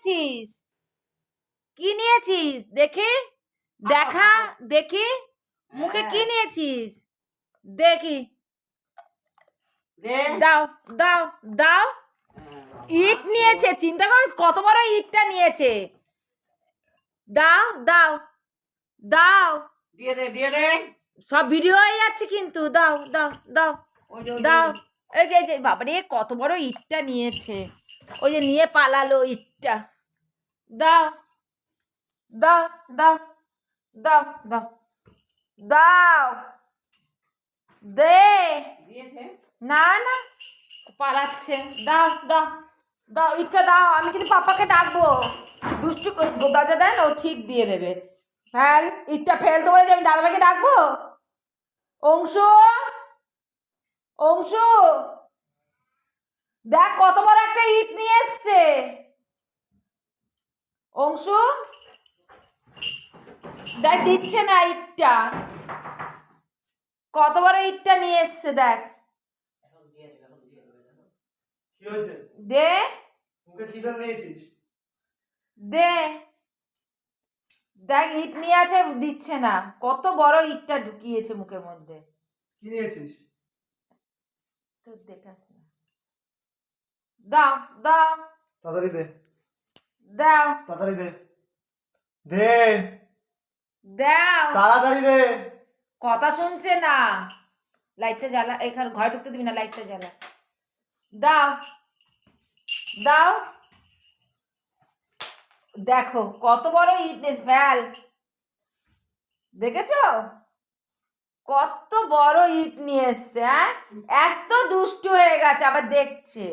নিয়েছিস? কি নিয়েছিস দেখি? দেখা দেখি, মুখে কি নিয়েছিস দেখি। দাও দাও দাও। ইট নিয়েছে, চিন্তা কর কত বড় ইটটা নিয়েছে। দাও দাও দাও। দিয়ে দে। সব ভিডিও হয়ে যাচ্ছে কিন্তু। দাও দাও দাও দাও। এই যে বাবারে কত বড় ইটটা নিয়েছে, ওই যে নিয়ে পালালো ইটটা। দাও দাও দাও দাও দাও দাও দে। না না, পালাচ্ছে। দাও দাও দাও ইটটা দাও। আমি কিন্তু পাপাকে ডাকবো, দুষ্টু দরজা দেন, ও ঠিক দিয়ে দেবে। ফেল ইটটা, ফেলতে বলেছে, আমি দাদাভাইকে ডাকবো। অংশু, অংশু দেখ কত বড় একটা ইট নিয়ে এসছে। অংশু দেখ, দিচ্ছে না ইটটা, কত বড় ইটটা নিয়ে এসছে দেখ। কি হয়েছে? দে মুখে কি ফেল নিয়েছিস? দে। দেখ ইট নিয়ে আছে, দিচ্ছে না। কত বড় ইটটা ঢুকিয়েছে মুখের মধ্যে। কি নিয়েছিস? তো দেখাস না। দাও দাও তাড়াতাড়ি দে। দাও তাড়াতাড়ি দে। দে দাও। তাড়াতাড়ি দে। কথা শুনছে না। লাইটটা জ্বালা, এখানে ঘরে ঢুকতে দিবি না, লাইটটা জ্বালা। দাও দাও। দেখো কত বড় ইট ফেল, দেখেছো কত বড় ইট নিয়ে এসছে। হ্যাঁ, এত দুষ্টু হয়ে গেছে, আবার দেখছে।